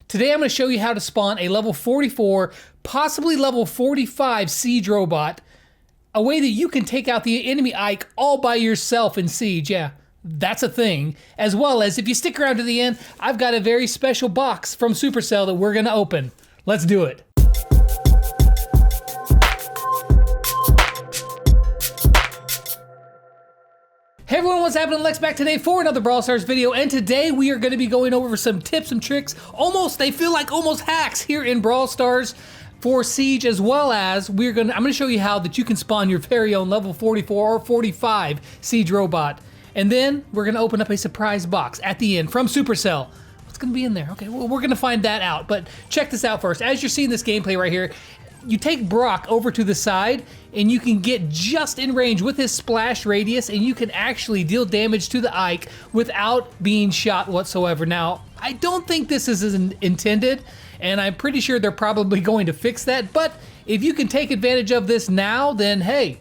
Today I'm going to show you how to spawn a level 44, possibly level 45 siege robot, a way that you can take out the enemy Ike all by yourself in siege. Yeah, that's a thing. As well as, if you stick around to the end, I've got a very special box from Supercell that we're going to open. Let's do it. Hey everyone, what's happening? Lex back today for another Brawl Stars video, and today we are going to be going over some tips and tricks, they feel like almost hacks here in Brawl Stars for Siege, as well as I'm going to show you how that you can spawn your very own level 44 or 45 Siege robot. And then we're going to open up a surprise box at the end from Supercell. What's going to be in there? Okay, well, we're going to find that out, but check this out first. As you're seeing this gameplay right here, you take Brock over to the side and you can get just in range with his splash radius, and you can actually deal damage to the Ike without being shot whatsoever. Now, I don't think this is intended, and I'm pretty sure they're probably going to fix that, but if you can take advantage of this now, then hey,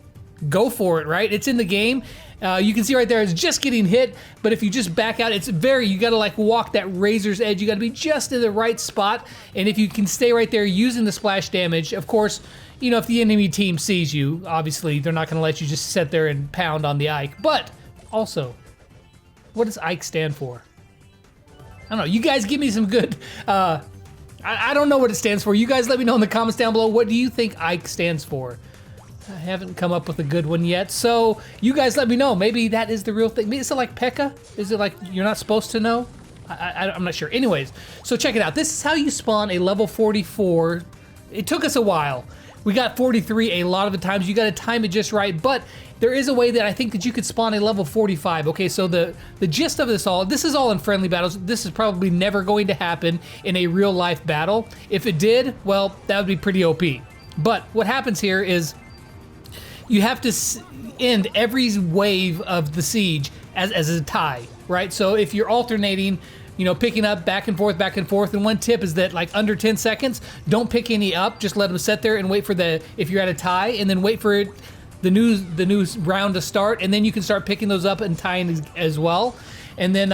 go for it, right? It's in the game. You can see right there, it's just getting hit, but if you just back out, you gotta like walk that razor's edge. You gotta be just in the right spot, and if you can stay right there using the splash damage, of course, you know, if the enemy team sees you, obviously they're not gonna let you just sit there and pound on the Ike. But also, what does Ike stand for? I don't know, you guys give me some good, I don't know what it stands for. You guys let me know in the comments down below, what do you think Ike stands for? I haven't come up with a good one yet, so you guys let me know. Maybe that is the real thing. Is it like P.E.K.K.A? Is it like you're not supposed to know? I'm not sure. Anyways, so check it out. This is how you spawn a level 44. It took us a while. We got 43 a lot of the times. You got to time it just right, but there is a way that I think that you could spawn a level 45. Okay, so the gist of this is all in friendly battles. This is probably never going to happen in a real life battle. If it did, well, that would be pretty OP. But what happens here is you have to end every wave of the siege as a tie, right? So if you're alternating, you know, picking up back and forth, and one tip is that like under 10 seconds, don't pick any up, just let them sit there and wait for if you're at a tie, and then wait for the new round to start, and then you can start picking those up and tying as well. And then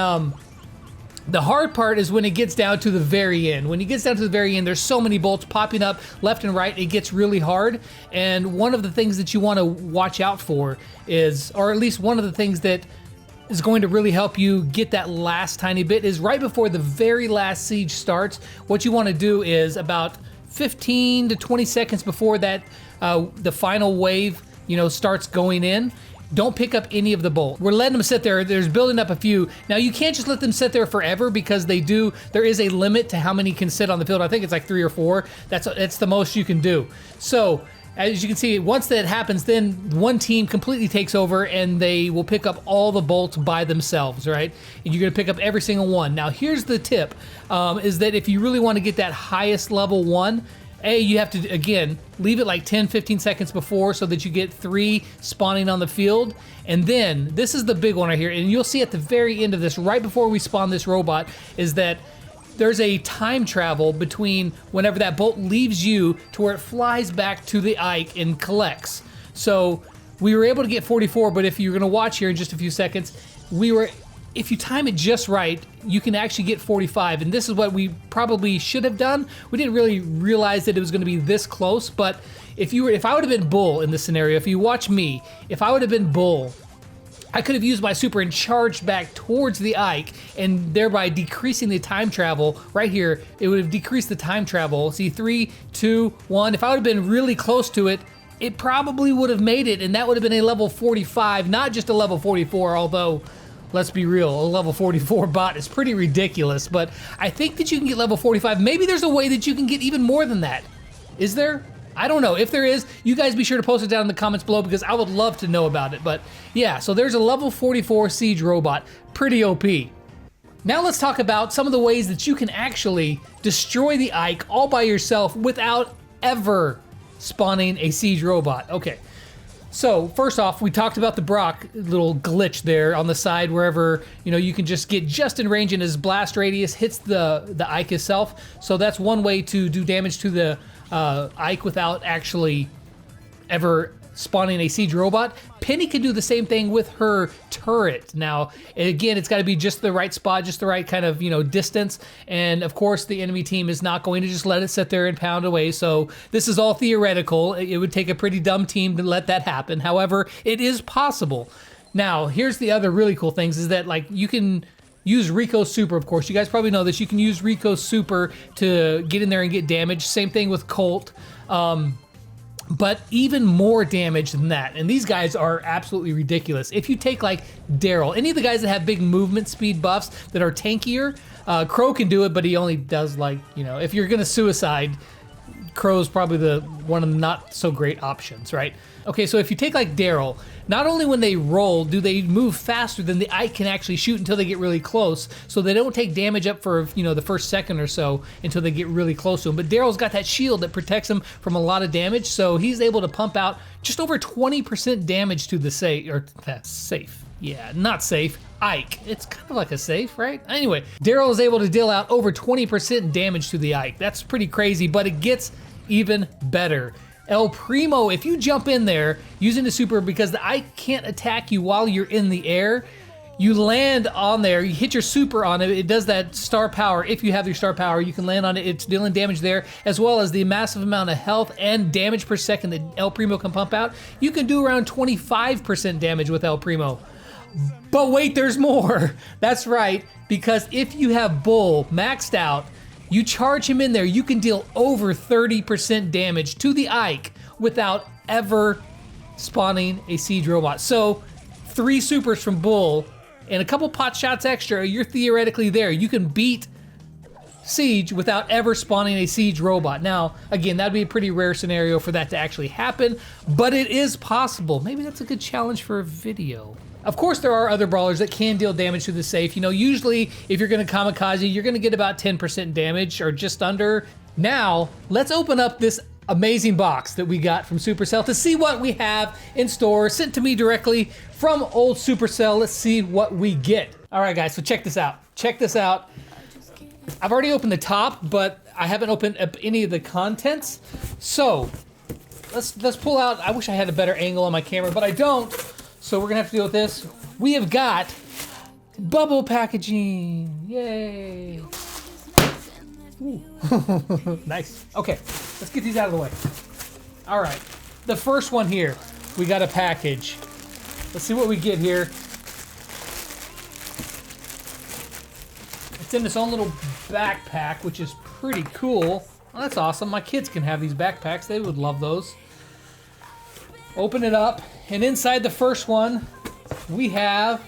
the hard part is when it gets down to the very end. When it gets down to the very end, there's so many bolts popping up left and right, it gets really hard. And one of the things that you want to watch out for is, or at least one of the things that is going to really help you get that last tiny bit, is right before the very last siege starts, what you want to do is about 15 to 20 seconds before that, the final wave, you know, starts going in, don't pick up any of the bolt. We're letting them sit there. There's building up a few. Now you can't just let them sit there forever, because there is a limit to how many can sit on the field. I think it's like 3 or 4. That's the most you can do. So as you can see, once that happens, then one team completely takes over and they will pick up all the bolts by themselves, right? And you're gonna pick up every single one. Now here's the tip, is that if you really want to get that highest level one, you have to, again, leave it like 10-15 seconds before so that you get 3 spawning on the field. And then, this is the big one right here, and you'll see at the very end of this, right before we spawn this robot, is that there's a time travel between whenever that bolt leaves you to where it flies back to the Ike and collects. So, we were able to get 44, but if you're gonna watch here in just a few seconds, if you time it just right, you can actually get 45, and this is what we probably should have done. We didn't really realize that it was going to be this close, but if I would have been Bull in this scenario, if you watch me, if I would have been Bull, I could have used my super and charged back towards the Ike, and thereby decreasing the time travel. Right here, it would have decreased the time travel. See, 3, 2, 1. If I would have been really close to it, it probably would have made it, and that would have been a level 45, not just a level 44, although, let's be real, a level 44 bot is pretty ridiculous, but I think that you can get level 45. Maybe there's a way that you can get even more than that. Is there? I don't know. If there is, you guys be sure to post it down in the comments below, because I would love to know about it. But yeah, so there's a level 44 siege robot. Pretty OP. Now let's talk about some of the ways that you can actually destroy the Ike all by yourself without ever spawning a siege robot. Okay. So first off, we talked about the Brock little glitch there on the side, wherever, you know, you can just get just in range and his blast radius hits the Ike itself. So that's one way to do damage to the Ike without actually ever spawning a siege robot. Penny can do the same thing with her turret. Now, again, it's got to be just the right spot, just the right kind of, you know, distance. And of course, the enemy team is not going to just let it sit there and pound away. So this is all theoretical. It would take a pretty dumb team to let that happen. However, it is possible. Now, here's the other really cool things is that, like, you can use Rico's Super, of course. You guys probably know this. You can use Rico's Super to get in there and get damage. Same thing with Colt. But even more damage than that. And these guys are absolutely ridiculous. If you take like Daryl, any of the guys that have big movement speed buffs that are tankier, Crow can do it, but he only does like, you know, if you're gonna suicide, Crow's probably the one of the not so great options, right? Okay, so if you take like Daryl, not only when they roll do they move faster than the Ike can actually shoot until they get really close, so they don't take damage up for, you know, the first second or so until they get really close to him. But Daryl's got that shield that protects him from a lot of damage, so he's able to pump out just over 20% damage to the safe, yeah, not safe, Ike. It's kind of like a safe, right? Anyway, Daryl is able to deal out over 20% damage to the Ike. That's pretty crazy, but it gets even better. El Primo, if you jump in there using the super, because the Ike can't attack you while you're in the air, you land on there, you hit your super on it, it does that star power. If you have your star power, you can land on it, it's dealing damage there, as well as the massive amount of health and damage per second that El Primo can pump out. You can do around 25% damage with El Primo. But wait, there's more. That's right, because if you have Bull maxed out, you charge him in there, you can deal over 30% damage to the Ike without ever spawning a siege robot. So 3 supers from Bull and a couple pot shots extra, you're theoretically there. You can beat Siege without ever spawning a siege robot. Now, again, that'd be a pretty rare scenario for that to actually happen, but it is possible. Maybe that's a good challenge for a video. Of course, there are other brawlers that can deal damage to the safe. You know, usually if you're gonna kamikaze, you're gonna get about 10% damage or just under. Now, let's open up this amazing box that we got from Supercell to see what we have in store, sent to me directly from old Supercell. Let's see what we get. All right, guys, so check this out. Check this out. I've already opened the top, but I haven't opened up any of the contents. So, let's pull out. I wish I had a better angle on my camera, but I don't. So we're gonna have to deal with this. We have got bubble packaging, yay. Nice, okay, let's get these out of the way. All right, the first one here, we got a package. Let's see what we get here. It's in this own little backpack, which is pretty cool. Well, that's awesome, my kids can have these backpacks, they would love those. Open it up, and inside the first one, we have,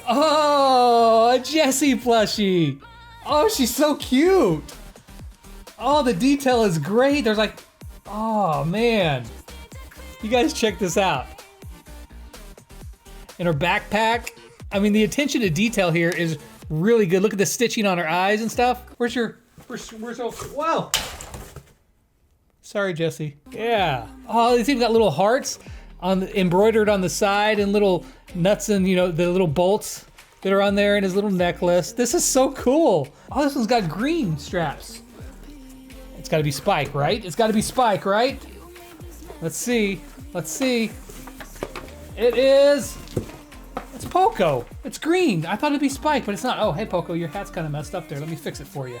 oh, a Jessie plushie. Oh, she's so cute. Oh, the detail is great. There's like, oh man. You guys check this out. In her backpack, I mean, the attention to detail here is really good. Look at the stitching on her eyes and stuff. Where's whoa. Sorry, Jessie. Yeah. Oh, it's even got little hearts embroidered on the side and little nuts and, you know, the little bolts that are on there in his little necklace. This is so cool. Oh, this one's got green straps. It's gotta be Spike, right? It's gotta be Spike, right? Let's see. Let's see. It is. It's Poco. It's green. I thought it'd be Spike, but it's not. Oh, hey, Poco, your hat's kind of messed up there. Let me fix it for you.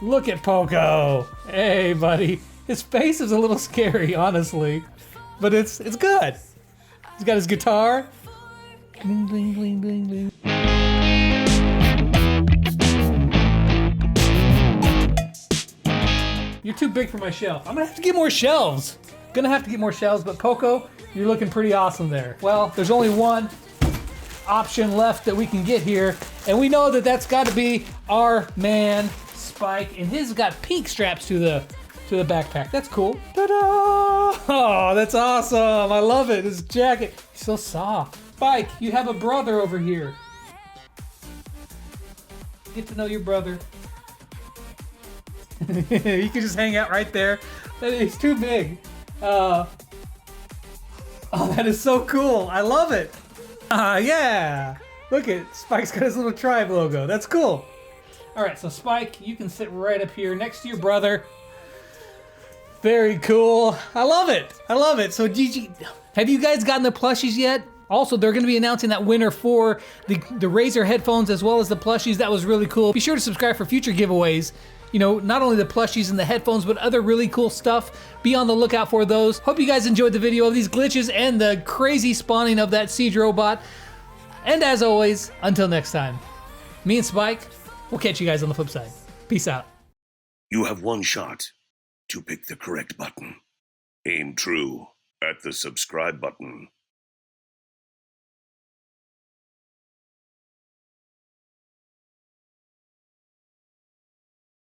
Look at Poco. Hey, buddy. His face is a little scary, honestly, but it's good. He's got his guitar. Bling, bling, bling, bling, bling. You're too big for my shelf. I'm gonna have to get more shelves. But Poco, you're looking pretty awesome there. Well, there's only one option left that we can get here, and we know that that's got to be our man Spike, and his got pink straps to the backpack. That's cool. Ta-da! Oh, that's awesome. I love it. His jacket. He's so soft. Spike, you have a brother over here. Get to know your brother. You can just hang out right there. He's too big. Oh, that is so cool. I love it. Yeah. Look at Spike's got his little tribe logo. That's cool. All right, so Spike, you can sit right up here next to your brother. Very cool. I love it. I love it. So GG, have you guys gotten the plushies yet? Also, they're going to be announcing that winner for the Razer headphones as well as the plushies. That was really cool. Be sure to subscribe for future giveaways. You know, not only the plushies and the headphones, but other really cool stuff. Be on the lookout for those. Hope you guys enjoyed the video of these glitches and the crazy spawning of that siege robot. And as always, until next time, me and Spike, we'll catch you guys on the flip side. Peace out. You have one shot to pick the correct button. Aim true at the subscribe button.